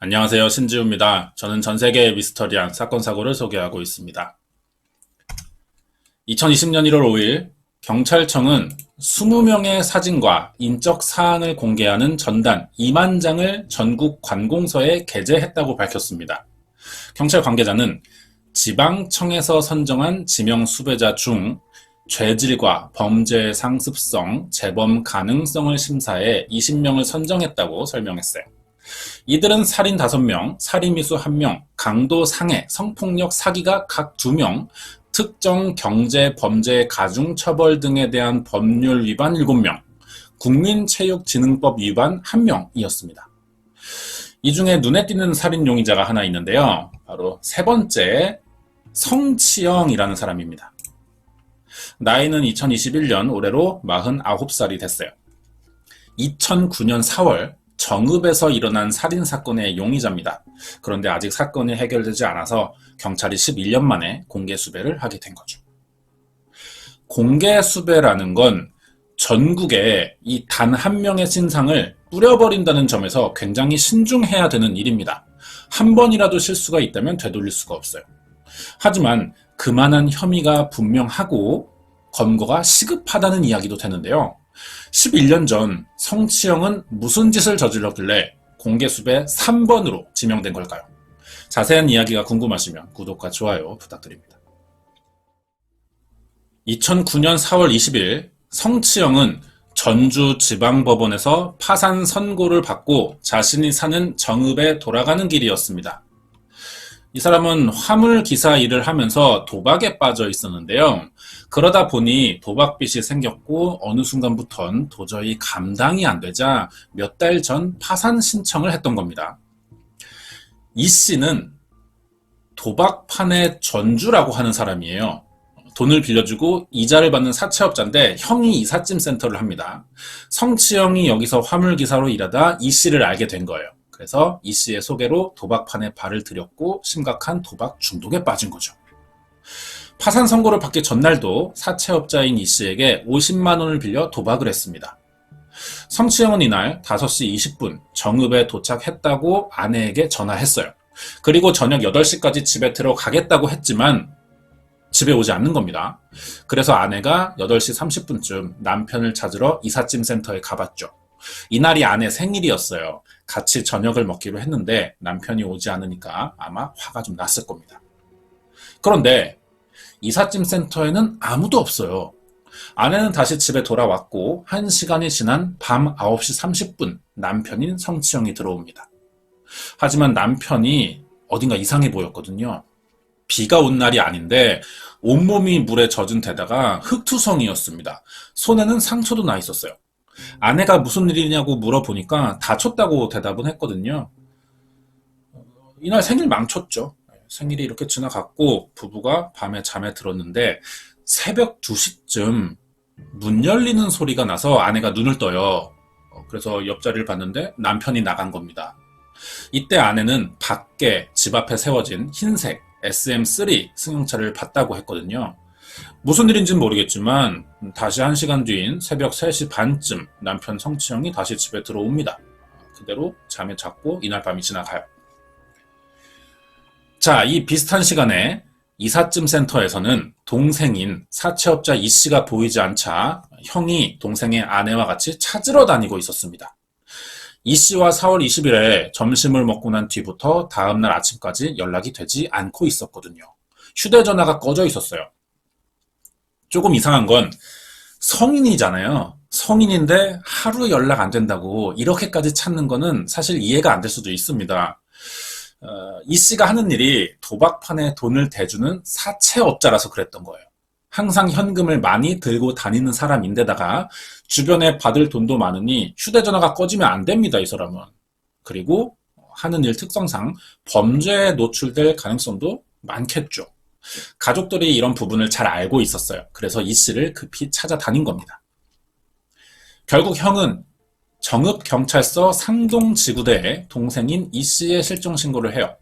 안녕하세요. 신지우입니다. 저는 전 세계의 미스터리한 사건 사고를 소개하고 있습니다. 2020년 1월 5일 경찰청은 20명의 사진과 인적 사항을 공개하는 전단 2만 장을 전국 관공서에 게재했다고 밝혔습니다. 경찰 관계자는 지방청에서 선정한 지명 수배자 중 죄질과 범죄의 상습성, 재범 가능성을 심사해 20명을 선정했다고 설명했어요. 이들은 살인 5명, 살인미수 1명, 강도 상해, 성폭력 사기가 각 2명, 특정 경제 범죄 가중처벌 등에 대한 법률 위반 7명, 국민체육진흥법 위반 1명이었습니다. 이 중에 눈에 띄는 살인 용의자가 하나 있는데요. 바로 세 번째 성치영이라는 사람입니다. 나이는 2021년 올해로 49살이 됐어요. 2009년 4월 정읍에서 일어난 살인사건의 용의자입니다. 그런데 아직 사건이 해결되지 않아서 경찰이 11년 만에 공개수배를 하게 된 거죠. 공개수배라는 건 전국에 이 단 한 명의 신상을 뿌려버린다는 점에서 굉장히 신중해야 되는 일입니다. 한 번이라도 실수가 있다면 되돌릴 수가 없어요. 하지만 그만한 혐의가 분명하고 검거가 시급하다는 이야기도 되는데요. 11년 전 성치영은 무슨 짓을 저질렀길래 공개수배 3번으로 지명된 걸까요? 자세한 이야기가 궁금하시면 구독과 좋아요 부탁드립니다. 2009년 4월 20일 성치영은 전주지방법원에서 파산 선고를 받고 자신이 사는 정읍에 돌아가는 길이었습니다. 이 사람은 화물기사 일을 하면서 도박에 빠져 있었는데요. 그러다 보니 도박빚이 생겼고 어느 순간부턴 도저히 감당이 안 되자 몇 달 전 파산 신청을 했던 겁니다. 이 씨는 도박판의 전주라고 하는 사람이에요. 돈을 빌려주고 이자를 받는 사채업자인데 형이 이삿짐 센터를 합니다. 성치영이 여기서 화물기사로 일하다 이 씨를 알게 된 거예요. 그래서 이 씨의 소개로 도박판에 발을 들였고 심각한 도박 중독에 빠진 거죠. 파산 선고를 받기 전날도 사채업자인 이 씨에게 50만 원을 빌려 도박을 했습니다. 성치영은 이날 5시 20분 정읍에 도착했다고 아내에게 전화했어요. 그리고 저녁 8시까지 집에 들어가겠다고 했지만 집에 오지 않는 겁니다. 그래서 아내가 8시 30분쯤 남편을 찾으러 이삿짐 센터에 가봤죠. 이날이 아내 생일이었어요. 같이 저녁을 먹기로 했는데 남편이 오지 않으니까 아마 화가 좀 났을 겁니다. 그런데 이삿짐 센터에는 아무도 없어요. 아내는 다시 집에 돌아왔고 1시간이 지난 밤 9시 30분 남편인 성치영이 들어옵니다. 하지만 남편이 어딘가 이상해 보였거든요. 비가 온 날이 아닌데 온몸이 물에 젖은 데다가 흙투성이었습니다. 손에는 상처도 나 있었어요. 아내가 무슨 일이냐고 물어보니까 다쳤다고 대답은 했거든요. 이날 생일 망쳤죠. 생일이 이렇게 지나갔고 부부가 밤에 잠에 들었는데 새벽 2시쯤 문 열리는 소리가 나서 아내가 눈을 떠요. 그래서 옆자리를 봤는데 남편이 나간 겁니다. 이때 아내는 밖에 집 앞에 세워진 흰색 SM3 승용차를 봤다고 했거든요. 무슨 일인지는 모르겠지만 다시 1시간 뒤인 새벽 3시 반쯤 남편 성치영이 다시 집에 들어옵니다. 그대로 잠에 잤고 이날 밤이 지나가요. 자, 이 비슷한 시간에 이삿짐 센터에서는 동생인 사채업자 이 씨가 보이지 않자 형이 동생의 아내와 같이 찾으러 다니고 있었습니다. 이 씨와 4월 20일에 점심을 먹고 난 뒤부터 다음날 아침까지 연락이 되지 않고 있었거든요. 휴대전화가 꺼져 있었어요. 조금 이상한 건 성인이잖아요. 성인인데 하루 연락 안 된다고 이렇게까지 찾는 거는 사실 이해가 안 될 수도 있습니다. 이 씨가 하는 일이 도박판에 돈을 대주는 사채업자라서 그랬던 거예요. 항상 현금을 많이 들고 다니는 사람인데다가 주변에 받을 돈도 많으니 휴대전화가 꺼지면 안 됩니다, 이 사람은. 그리고 하는 일 특성상 범죄에 노출될 가능성도 많겠죠. 가족들이 이런 부분을 잘 알고 있었어요. 그래서 이 씨를 급히 찾아다닌 겁니다. 결국 형은 정읍경찰서 상동지구대에 동생인 이 씨의 실종 신고를 해요.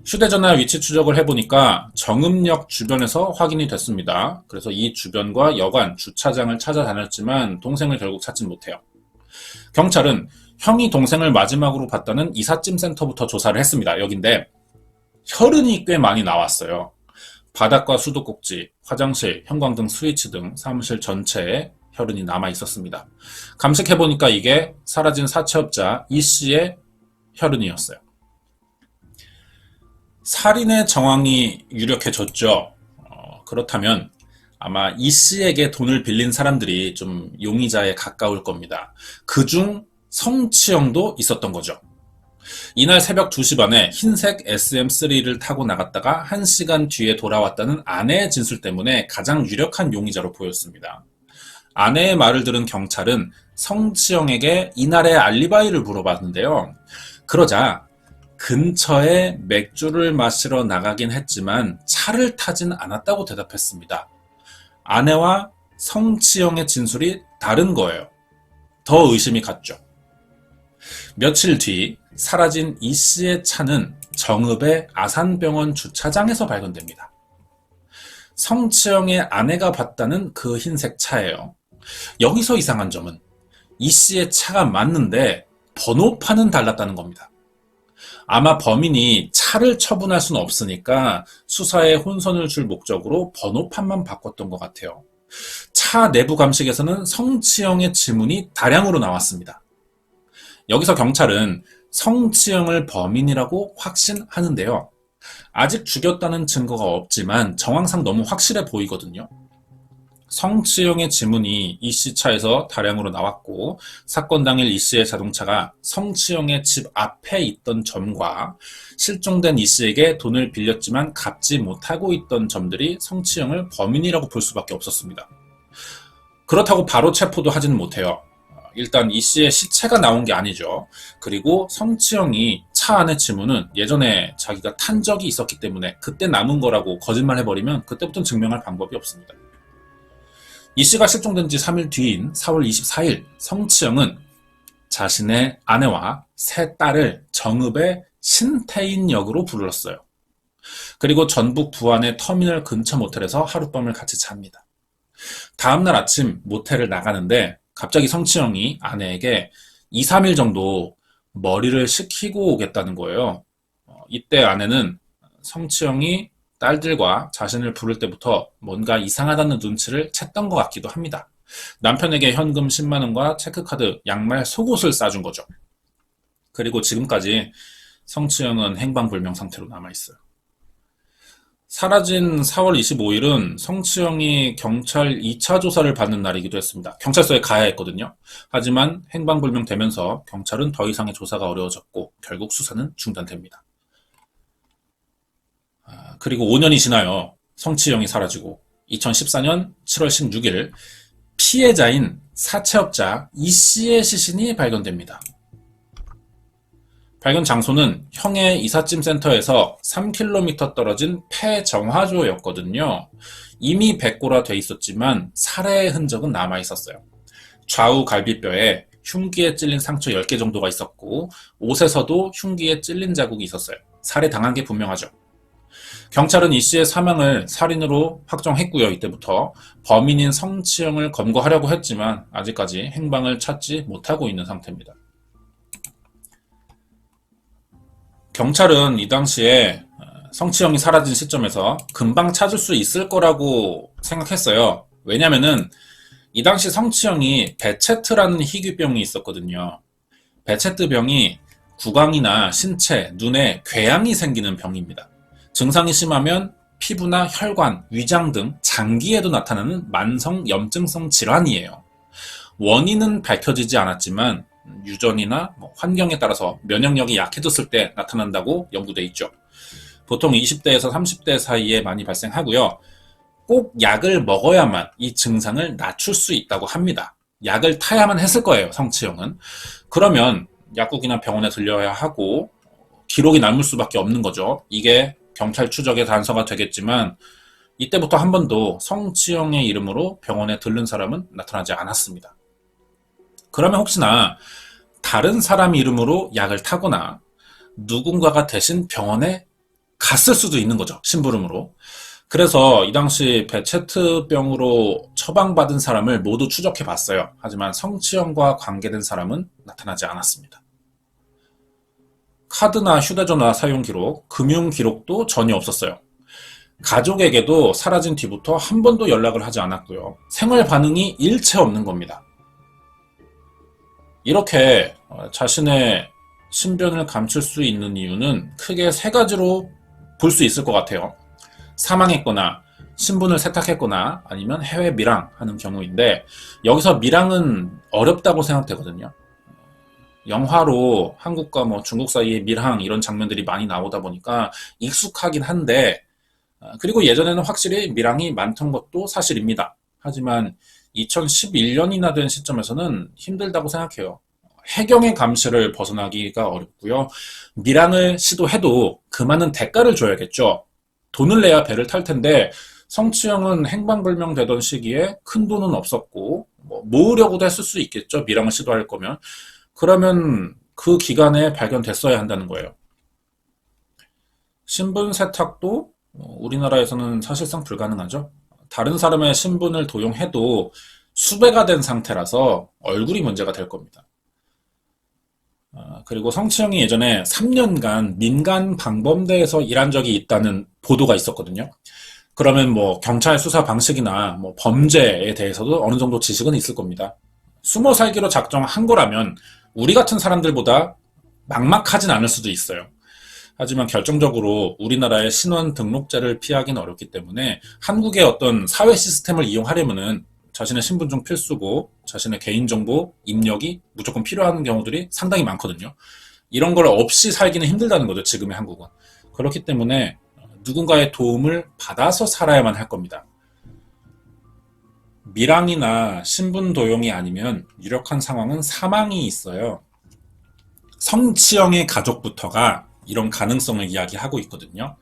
휴대전화 위치 추적을 해보니까 정읍역 주변에서 확인이 됐습니다. 그래서 이 주변과 여관, 주차장을 찾아다녔지만 동생을 결국 찾진 못해요. 경찰은 형이 동생을 마지막으로 봤다는 이삿짐 센터부터 조사를 했습니다. 여긴데 혈흔이 꽤 많이 나왔어요. 바닥과 수도꼭지, 화장실, 형광등 스위치 등 사무실 전체에 혈흔이 남아 있었습니다. 감식해보니까 이게 사라진 사채업자 이 씨의 혈흔이었어요. 살인의 정황이 유력해졌죠. 그렇다면 아마 이 씨에게 돈을 빌린 사람들이 좀 용의자에 가까울 겁니다. 그중 성치영도 있었던 거죠. 이날 새벽 2시 반에 흰색 SM3를 타고 나갔다가 1시간 뒤에 돌아왔다는 아내의 진술 때문에 가장 유력한 용의자로 보였습니다. 아내의 말을 들은 경찰은 성치영에게 이날의 알리바이를 물어봤는데요. 그러자 근처에 맥주를 마시러 나가긴 했지만 차를 타진 않았다고 대답했습니다. 아내와 성치영의 진술이 다른 거예요. 더 의심이 갔죠. 며칠 뒤 사라진 이 씨의 차는 정읍의 아산병원 주차장에서 발견됩니다. 성치영의 아내가 봤다는 그 흰색 차예요. 여기서 이상한 점은 이 씨의 차가 맞는데 번호판은 달랐다는 겁니다. 아마 범인이 차를 처분할 수는 없으니까 수사에 혼선을 줄 목적으로 번호판만 바꿨던 것 같아요. 차 내부 감식에서는 성치영의 지문이 다량으로 나왔습니다. 여기서 경찰은 성치영을 범인이라고 확신하는데요. 아직 죽였다는 증거가 없지만 정황상 너무 확실해 보이거든요. 성치영의 지문이 이 씨 차에서 다량으로 나왔고 사건 당일 이 씨의 자동차가 성치영의 집 앞에 있던 점과 실종된 이 씨에게 돈을 빌렸지만 갚지 못하고 있던 점들이 성치영을 범인이라고 볼 수밖에 없었습니다. 그렇다고 바로 체포도 하지는 못해요. 일단 이 씨의 시체가 나온 게 아니죠. 그리고 성치영이 차 안의 지문은 예전에 자기가 탄 적이 있었기 때문에 그때 남은 거라고 거짓말 해버리면 그때부터는 증명할 방법이 없습니다. 이 씨가 실종된 지 3일 뒤인 4월 24일 성치영은 자신의 아내와 세 딸을 정읍의 신태인역으로 불렀어요. 그리고 전북 부안의 터미널 근처 모텔에서 하룻밤을 같이 잡니다. 다음날 아침 모텔을 나가는데 갑자기 성치영이 아내에게 2, 3일 정도 머리를 식히고 오겠다는 거예요. 이때 아내는 성치영이 딸들과 자신을 부를 때부터 뭔가 이상하다는 눈치를 챘던 것 같기도 합니다. 남편에게 현금 10만 원과 체크카드, 양말, 속옷을 싸준 거죠. 그리고 지금까지 성치영은 행방불명 상태로 남아있어요. 사라진 4월 25일은 성치영이 경찰 2차 조사를 받는 날이기도 했습니다. 경찰서에 가야 했거든요. 하지만 행방불명 되면서 경찰은 더 이상의 조사가 어려워졌고 결국 수사는 중단됩니다. 그리고 5년이 지나요. 성치영이 사라지고 2014년 7월 16일 피해자인 사채업자 이 씨의 시신이 발견됩니다. 발견 장소는 형의 이삿짐 센터에서 3km 떨어진 폐정화조였거든요. 이미 백고라 돼 있었지만 살해의 흔적은 남아 있었어요. 좌우 갈비뼈에 흉기에 찔린 상처 10개 정도가 있었고 옷에서도 흉기에 찔린 자국이 있었어요. 살해당한 게 분명하죠. 경찰은 이 씨의 사망을 살인으로 확정했고요. 이때부터 범인인 성치영을 검거하려고 했지만 아직까지 행방을 찾지 못하고 있는 상태입니다. 경찰은 이 당시에 성치영이 사라진 시점에서 금방 찾을 수 있을 거라고 생각했어요. 왜냐면은 이 당시 성치영이 베체트라는 희귀병이 있었거든요. 베체트병이 구강이나 신체, 눈에 궤양이 생기는 병입니다. 증상이 심하면 피부나 혈관, 위장 등 장기에도 나타나는 만성 염증성 질환이에요. 원인은 밝혀지지 않았지만 유전이나 환경에 따라서 면역력이 약해졌을 때 나타난다고 연구돼 있죠. 보통 20대에서 30대 사이에 많이 발생하고요. 꼭 약을 먹어야만 이 증상을 낮출 수 있다고 합니다. 약을 타야만 했을 거예요, 성치영은. 그러면 약국이나 병원에 들려야 하고 기록이 남을 수밖에 없는 거죠. 이게 경찰 추적의 단서가 되겠지만 이때부터 한 번도 성치영의 이름으로 병원에 들른 사람은 나타나지 않았습니다. 그러면 혹시나 다른 사람 이름으로 약을 타거나 누군가가 대신 병원에 갔을 수도 있는 거죠. 심부름으로. 그래서 이 당시 베체트병으로 처방받은 사람을 모두 추적해 봤어요. 하지만 성치영과 관계된 사람은 나타나지 않았습니다. 카드나 휴대전화 사용 기록, 금융 기록도 전혀 없었어요. 가족에게도 사라진 뒤부터 한 번도 연락을 하지 않았고요. 생활 반응이 일체 없는 겁니다. 이렇게 자신의 신변을 감출 수 있는 이유는 크게 세 가지로 볼 수 있을 것 같아요. 사망했거나 신분을 세탁했거나 아니면 해외 밀항하는 경우인데, 여기서 밀항은 어렵다고 생각되거든요. 영화로 한국과 중국 사이의 밀항 이런 장면들이 많이 나오다 보니까 익숙하긴 한데, 그리고 예전에는 확실히 밀항이 많던 것도 사실입니다. 하지만 2011년이나 된 시점에서는 힘들다고 생각해요. 해경의 감시를 벗어나기가 어렵고요. 밀항을 시도해도 그 많은 대가를 줘야겠죠. 돈을 내야 배를 탈 텐데, 성추행은 행방불명 되던 시기에 큰 돈은 없었고, 모으려고도 했을 수 있겠죠. 밀항을 시도할 거면. 그러면 그 기간에 발견됐어야 한다는 거예요. 신분 세탁도 우리나라에서는 사실상 불가능하죠. 다른 사람의 신분을 도용해도 수배가 된 상태라서 얼굴이 문제가 될 겁니다. 그리고 성추행이 예전에 3년간 민간 방범대에서 일한 적이 있다는 보도가 있었거든요. 그러면 경찰 수사 방식이나 범죄에 대해서도 어느 정도 지식은 있을 겁니다. 숨어 살기로 작정한 거라면 우리 같은 사람들보다 막막하진 않을 수도 있어요. 하지만 결정적으로 우리나라의 신원 등록제를 피하기는 어렵기 때문에 한국의 어떤 사회 시스템을 이용하려면은 자신의 신분증 필수고 자신의 개인정보 입력이 무조건 필요한 경우들이 상당히 많거든요. 이런 걸 없이 살기는 힘들다는 거죠, 지금의 한국은. 그렇기 때문에 누군가의 도움을 받아서 살아야만 할 겁니다. 밀항이나 신분 도용이 아니면 유력한 상황은 사망이 있어요. 성치영의 가족부터가 이런 가능성을 이야기하고 있거든요.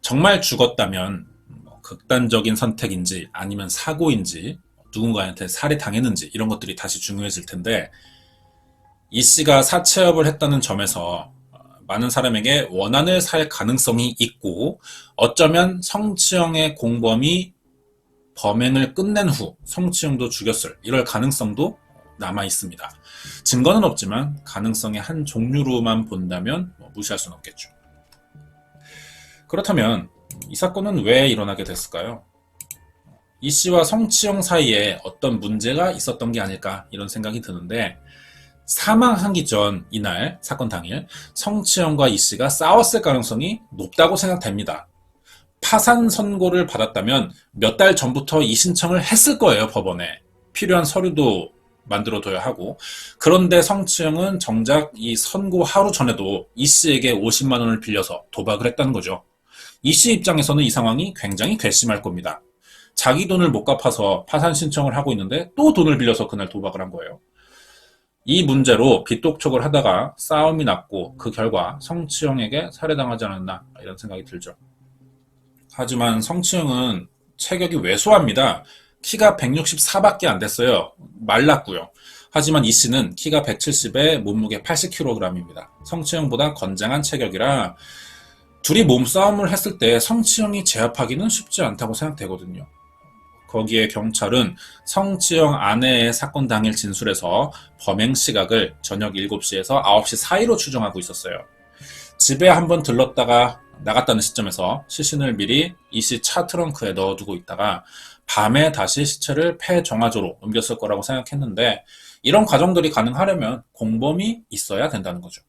정말 죽었다면 극단적인 선택인지 아니면 사고인지 누군가한테 살해당했는지 이런 것들이 다시 중요해질 텐데, 이 씨가 사체업을 했다는 점에서 많은 사람에게 원한을 살 가능성이 있고, 어쩌면 성추행의 공범이 범행을 끝낸 후 성추행도 죽였을 이럴 가능성도 남아 있습니다. 증거는 없지만 가능성의 한 종류로만 본다면 무시할 수는 없겠죠. 그렇다면 이 사건은 왜 일어나게 됐을까요? 이 씨와 성추행 사이에 어떤 문제가 있었던 게 아닐까 이런 생각이 드는데, 사망하기 전 이날 사건 당일 성추행과 이 씨가 싸웠을 가능성이 높다고 생각됩니다. 파산 선고를 받았다면 몇 달 전부터 이 신청을 했을 거예요, 법원에. 필요한 서류도 만들어둬야 하고. 그런데 성추행은 정작 이 선고 하루 전에도 이 씨에게 50만 원을 빌려서 도박을 했다는 거죠. 이 씨 입장에서는 이 상황이 굉장히 괘씸할 겁니다. 자기 돈을 못 갚아서 파산 신청을 하고 있는데 또 돈을 빌려서 그날 도박을 한 거예요. 이 문제로 빚독촉을 하다가 싸움이 났고 그 결과 성추행에게 살해당하지 않았나 이런 생각이 들죠. 하지만 성추행은 체격이 왜소합니다. 키가 164밖에 안 됐어요. 말랐고요. 하지만 이 씨는 키가 170에 몸무게 80kg입니다. 성추행보다 건장한 체격이라 둘이 몸싸움을 했을 때 성추행이 제압하기는 쉽지 않다고 생각되거든요. 거기에 경찰은 성추행 아내의 사건 당일 진술에서 범행 시각을 저녁 7시에서 9시 사이로 추정하고 있었어요. 집에 한번 들렀다가 나갔다는 시점에서 시신을 미리 이 씨 차 트렁크에 넣어두고 있다가 밤에 다시 시체를 폐정화조로 옮겼을 거라고 생각했는데, 이런 과정들이 가능하려면 공범이 있어야 된다는 거죠.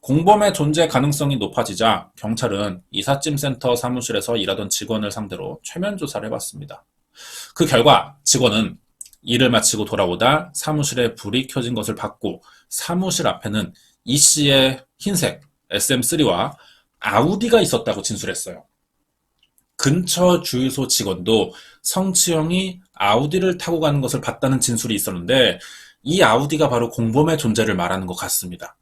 공범의 존재 가능성이 높아지자 경찰은 이삿짐센터 사무실에서 일하던 직원을 상대로 최면 조사를 해봤습니다. 그 결과 직원은 일을 마치고 돌아오다 사무실에 불이 켜진 것을 봤고, 사무실 앞에는 이 씨의 흰색 SM3와 아우디가 있었다고 진술했어요. 근처 주유소 직원도 성추행이 아우디를 타고 가는 것을 봤다는 진술이 있었는데, 이 아우디가 바로 공범의 존재를 말하는 것 같습니다.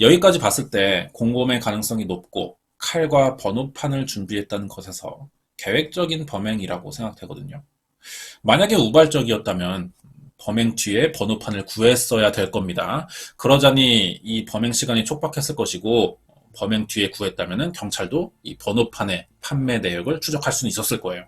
여기까지 봤을 때 공범의 가능성이 높고 칼과 번호판을 준비했다는 것에서 계획적인 범행이라고 생각되거든요. 만약에 우발적이었다면 범행 뒤에 번호판을 구했어야 될 겁니다. 그러자니 이 범행 시간이 촉박했을 것이고, 범행 뒤에 구했다면 경찰도 이 번호판의 판매 내역을 추적할 수는 있었을 거예요.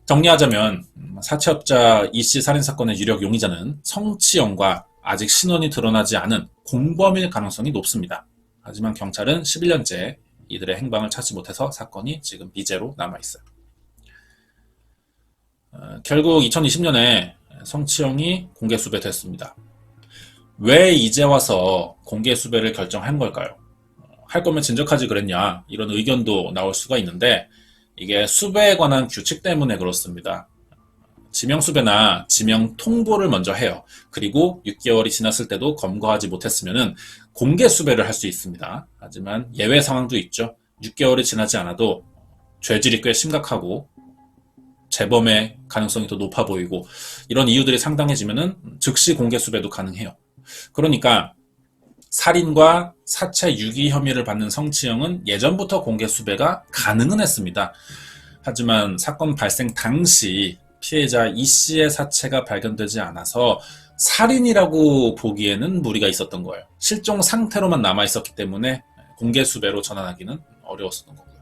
정리하자면 사채업자 이씨 살인사건의 유력 용의자는 성치영과 아직 신원이 드러나지 않은 공범일 가능성이 높습니다. 하지만 경찰은 11년째 이들의 행방을 찾지 못해서 사건이 지금 미제로 남아있어요. 결국 2020년에 성치영이 공개 수배됐습니다. 왜 이제 와서 공개 수배를 결정한 걸까요? 할 거면 진작하지 그랬냐, 이런 의견도 나올 수가 있는데, 이게 수배에 관한 규칙 때문에 그렇습니다. 지명수배나 지명통보를 먼저 해요. 그리고 6개월이 지났을 때도 검거하지 못했으면 공개수배를 할 수 있습니다. 하지만 예외 상황도 있죠. 6개월이 지나지 않아도 죄질이 꽤 심각하고 재범의 가능성이 더 높아 보이고 이런 이유들이 상당해지면 즉시 공개수배도 가능해요. 그러니까 살인과 사체 유기 혐의를 받는 성치영은 예전부터 공개수배가 가능은 했습니다. 하지만 사건 발생 당시 피해자 이씨의 사체가 발견되지 않아서 살인이라고 보기에는 무리가 있었던 거예요. 실종 상태로만 남아있었기 때문에 공개수배로 전환하기는 어려웠었던 거고요.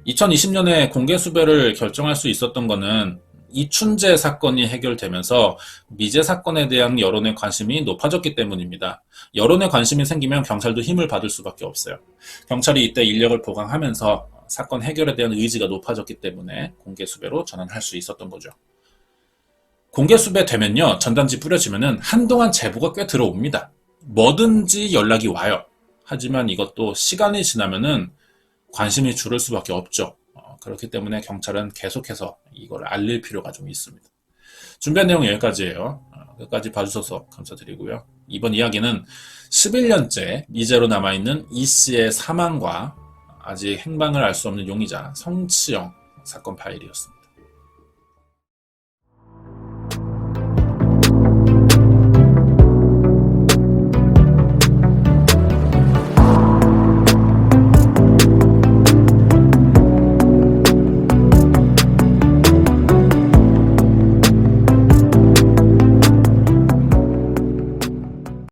2020년에 공개수배를 결정할 수 있었던 거는 이춘재 사건이 해결되면서 미제 사건에 대한 여론의 관심이 높아졌기 때문입니다. 여론의 관심이 생기면 경찰도 힘을 받을 수밖에 없어요. 경찰이 이때 인력을 보강하면서 사건 해결에 대한 의지가 높아졌기 때문에 공개수배로 전환할 수 있었던 거죠. 공개수배 되면요, 전단지 뿌려지면은 한동안 제보가 꽤 들어옵니다. 뭐든지 연락이 와요. 하지만 이것도 시간이 지나면은 관심이 줄을 수밖에 없죠. 그렇기 때문에 경찰은 계속해서 이걸 알릴 필요가 좀 있습니다. 준비한 내용은 여기까지예요. 끝까지 봐주셔서 감사드리고요. 이번 이야기는 11년째 미제로 남아있는 이씨의 사망과 아직 행방을 알 수 없는 용의자 성치영 사건 파일이었습니다.